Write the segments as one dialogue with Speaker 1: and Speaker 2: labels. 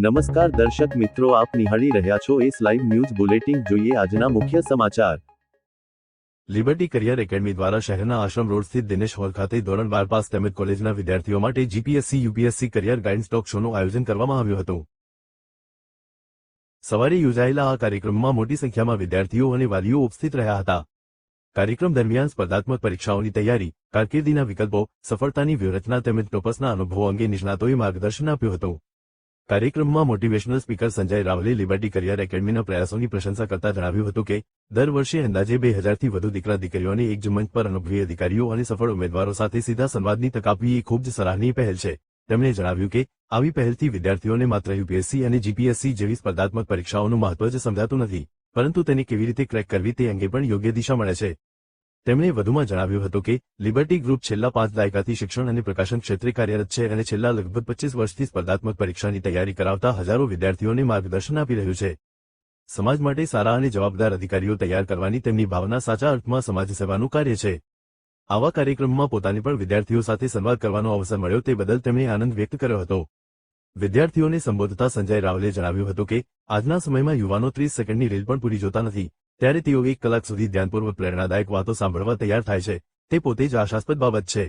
Speaker 1: નમસ્કાર દર્શક મિત્રો, આપ નિહાળી રહ્યા છો એસ લાઈવ ન્યૂઝ બુલેટિન। જોઈએ આજના મુખ્ય સમાચાર। લિબર્ટી કરિયર એકેડમી દ્વારા શહેરના આશ્રમ રોડ સ્થિત દિનેશ હોલ ખાતે ધોરણ 12 પાસ તેમજ કોલેજના વિદ્યાર્થીઓ માટે GPSC UPSC career guidance talk શોનું આયોજન કરવામાં આવ્યું હતું। સવારે યોજાયેલા આ કાર્યક્રમમાં મોટી સંખ્યામાં વિદ્યાર્થીઓ અને વાલીઓ ઉપસ્થિત રહ્યા હતા। કાર્યક્રમ દરમિયાન સ્પર્ધાત્મક પરીક્ષાઓની તૈયારી, કારકિર્દીના વિકલ્પો, સફળતાની વ્યૂહરચના તેમજ ટોપર્સના અનુભવો અંગે નિષ્ણાતોએ માર્ગદર્શન આપ્યું હતું। કાર્યક્રમમાં મોટિવેશનલ સ્પીકર સંજય રાવલે લિબર્ટી કરિયર એકેડમીના પ્રયાસોની પ્રશંસા કરતા જણાવ્યું હતું કે દર વર્ષે અંદાજે 2000થી વધુ દીકરા દીકરીઓને એક જ મંચ પર અનુભવી અધિકારીઓ અને સફળ ઉમેદવારો સાથે સીધા સંવાદની તક આપવી એ ખૂબ જ સરાહનીય પહેલ છે। તેમણે જણાવ્યું કે આવી પહેલથી વિદ્યાર્થીઓને માત્ર યુપીએસસી અને જીપીએસસી જેવી સ્પર્ધાત્મક પરીક્ષાઓનું મહત્વ જ સમજાતું નથી, પરંતુ તેને કેવી રીતે ક્રેક કરવી તે અંગે પણ યોગ્ય દિશા મળે છે। તેમણે વધુમાં જણાવ્યું હતું કે લિબર્ટી ગ્રુપ છેલ્લા 5 દાયકાથી શિક્ષણ અને પ્રકાશન ક્ષેત્રે કાર્યરત છે અને છેલ્લા લગભગ 25 વર્ષથી સ્પર્ધાત્મક પરીક્ષાની તૈયારી કરાવતા હજારો વિદ્યાર્થીઓને માર્ગદર્શન આપી રહ્યું છે। સમાજ માટે સારા અને જવાબદાર અધિકારીઓ તૈયાર કરવાની તેમની ભાવના સાચા અર્થમાં સમાજ સેવાનું કાર્ય છે। આવા કાર્યક્રમમાં પોતાને પણ વિદ્યાર્થીઓ સાથે સંવાદ કરવાનો અવસર મળ્યો તે બદલ તેમણે આનંદ વ્યક્ત કર્યો હતો। વિદ્યાર્થીઓને સંબોધતા સંજય રાવલે જણાવ્યું હતું કે આજના સમયમાં યુવાનો 30 સેકન્ડની રીલ પણ પૂરી જોતા નથી, ત્યારે તેઓ 1 કલાક સુધી ધ્યાનપૂર્વક પ્રેરણાદાયક વાતો સાંભળવા તૈયાર થાય છે, તે પોતે જ આશાસ્પદ બાબત છે।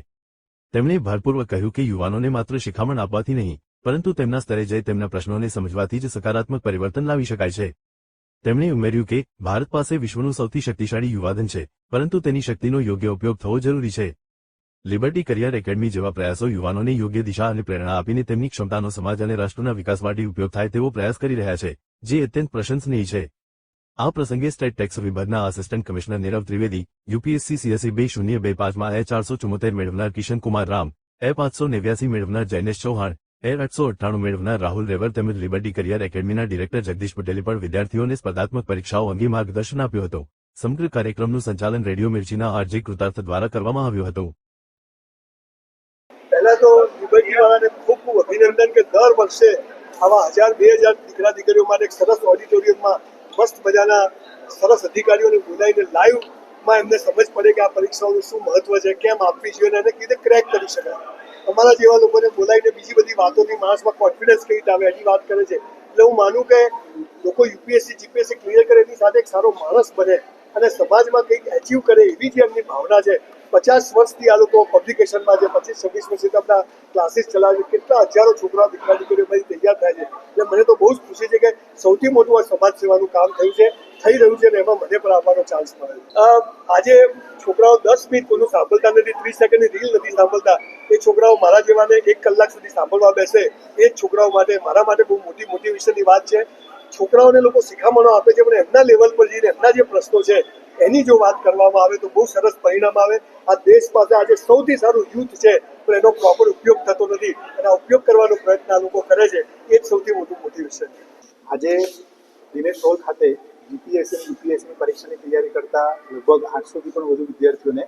Speaker 1: તેમણે ભારપૂર્વક કહ્યું કે યુવાનોને માત્ર શિખામણ આપવાથી નહીં, પરંતુ તેમના સ્તરે જઈ તેમના પ્રશ્નોને સમજવાથી જ સકારાત્મક પરિવર્તન લાવી શકાય છે। તેમણે ઉમેર્યું કે ભારત પાસે વિશ્વનું સૌથી શક્તિશાળી યુવાધન છે, પરંતુ તેની શક્તિનો યોગ્ય ઉપયોગ થવો જરૂરી છે। લિબર્ટી કરિયર એકેડમી જેવા પ્રયાસો યુવાનોને યોગ્ય દિશા અને પ્રેરણા આપીને તેમની ક્ષમતાનો સમાજ અને રાષ્ટ્રના વિકાસ માટે ઉપયોગ થાય તેવો પ્રયાસ કરી રહ્યા છે, જે અત્યંત પ્રશંસનીય છે। આ પ્રસંગે સ્ટેટ ટેક્સ વિભાગના assistant commissioner Nirav Trivedi, UPSC CSE 2025માં A474 મેળવનાર કિશન કુમાર રામ, A589 મેળવનાર જૈનેશ ચૌહાણ, A898 મેળવનાર રાહુલ રેવર તેમજ લિબર્ટી કરિયર એકેડમીના ડિરેક્ટર જગદીશ પટેલે પણ વિદ્યાર્થીઓને સ્પર્ધાત્મક પરીક્ષાઓ અંગે માર્ગદર્શન આપ્યું હતું। સમગ્ર કાર્યક્રમનું સંચાલન રેડિયો મિર્ચીના આરજે કૃતાર્થ દ્વારા કરવામાં આવ્યું હતું।
Speaker 2: પહેલા તો લિબર્ટી વાળાને ખૂબ ખૂબ અભિનંદન કે દર વર્ષે આવા 1000-2000 દીકરા દીકરીઓ માટે એક સરસ ઓડિટોરિયમમાં મસ્ત મજાના સરસ અધિકારીઓને બોલાવીને લાઈવમાં એમને સમજ પડે કે આ પરીક્ષાઓનું શું મહત્વ છે, કેમ આપવી જોઈએ અને એને કેવી રીતે ક્રેક કરી શકાય। અમારા જેવા લોકોને બોલાવીને બીજી બધી વાતોથી માણસમાં કોન્ફિડન્સ કેવી રીતે આવે એની વાત કરે છે। એટલે હું માનું કે લોકો યુપીએસસી જીપીએસસી ક્લિયર કરે એની સાથે એક સારો માણસ બને અને સમાજમાં કંઈક એચીવ કરે એવી જે એમની ભાવના છે। 50 વર્ષથી આ લોકો પબ્લિકેશનમાં છે, 25-26 વર્ષથી આપણા ક્લાસીસ ચલાવે છે, કેટલા હજારો છોકરા દીકરા દીકરીઓ તૈયાર થાય છે। એટલે મને તો બહુ જ ખુશી છે કે સૌથી મોટું આ સમાજ સેવાનું કામ થઈ રહ્યું છે અને એમાં મને પણ આવવાનો ચાન્સ મળે। આજે છોકરાઓ 10 મિનિટ કોઈનું સાંભળતા નથી, 30 સેકન્ડની રીલ નથી સાંભળતા, એ છોકરાઓ મારા જેવાને 1 કલાક સુધી સાંભળવા બેસે એ જ છોકરાઓ માટે મારા માટે બહુ મોટી મોટિવેશનની વાત છે। છોકરાઓને લોકો શિખામણો આપે છે પણ એમના લેવલ પર જઈને એમના જે પ્રશ્નો છે એની જો વાત કરવામાં આવે તો બહુ સરસ પરિણામ આવે। આ દેશ પાસે આજે સૌથી સારું યુથ છે પણ એનો પ્રોપર ઉપયોગ થતો નથી અને આ ઉપયોગ કરવાનો પ્રયત્ન આ લોકો કરે છે, એ જ સૌથી મોટું મોટિવેશન છે।
Speaker 3: આજે દિનેશ હોલ ખાતે જીપીએસસી અને યુપીએસસીની પરીક્ષાની તૈયારી કરતા લગભગ 800થી પણ વધુ વિદ્યાર્થીઓને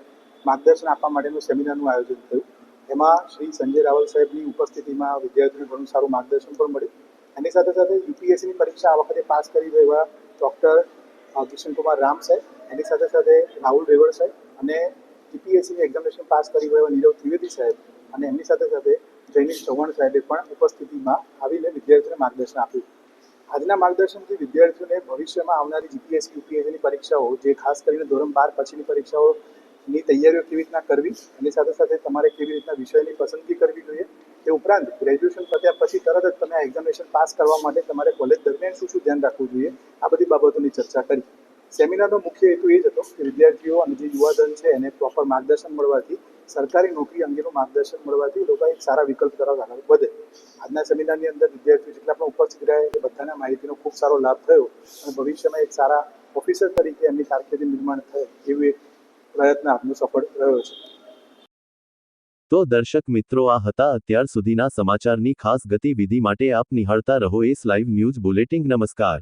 Speaker 3: માર્ગદર્શન આપવા માટેનું સેમિનારનું આયોજન થયું। એમાં શ્રી સંજય રાવલ સાહેબની ઉપસ્થિતિમાં વિદ્યાર્થીઓને ઘણું સારું માર્ગદર્શન પણ મળ્યું। એની સાથે સાથે યુપીએસસીની પરીક્ષા આ વખતે પાસ કરી એવા ડૉક્ટર કિશનકુમાર રામ સાહેબ, એની સાથે સાથે રાહુલ રેવર સાહેબ અને જીપીએસસીની એક્ઝામિનેશન પાસ કરી એવા નીરવ ત્રિવેદી સાહેબ અને એમની સાથે સાથે જૈનેશ ચૌહાણ સાહેબે પણ ઉપસ્થિતિમાં આવીને વિદ્યાર્થીઓને માર્ગદર્શન આપ્યું। આજના માર્ગદર્શનથી વિદ્યાર્થીઓને ભવિષ્યમાં આવનારી જીપીએસસી યુપીએસસીની પરીક્ષાઓ, જે ખાસ કરીને ધોરણ 12 પછીની પરીક્ષાઓની તૈયારીઓ કેવી રીતના કરવી, એની સાથે સાથે તમારે કેવી રીતના વિષયની પસંદગી કરવી જોઈએ, તે ઉપરાંત ગ્રેજ્યુએશન પત્યા પછી તરત જ તમે એક્ઝામિનેશન પાસ કરવા માટે તમારે કોલેજ દરમિયાન શું ધ્યાન રાખવું જોઈએ, આ બધી બાબતોની ચર્ચા કરી। સેમિનારનો મુખ્ય હેતુ એ જ હતો કે વિદ્યાર્થીઓ અને જે યુવાધન છે એને પ્રોપર માર્ગદર્શન મળવાથી, સરકારી નોકરી અંગેનું માર્ગદર્શન મળવાથી લોકો એક સારા વિકલ્પ તરફ આગળ વધે। આજના સેમિનારની અંદર વિદ્યાર્થીઓ જેટલા પણ ઉપસ્થિત રહ્યા એ બધાને માહિતીનો ખૂબ સારો લાભ થયો અને ભવિષ્યમાં એક સારા ઓફિસર તરીકે એમની કારકિર્દી નિર્માણ થાય એવું એક પ્રયત્ન આપનો સફળ રહ્યો છે।
Speaker 1: તો દર્શક મિત્રો, આ હતા અત્યાર સુધીના સમાચારની ખાસ ગતિવિધિ માટે આપ નિહાળતા રહો એસ લાઈવ ન્યૂઝ બુલેટિન। નમસ્કાર।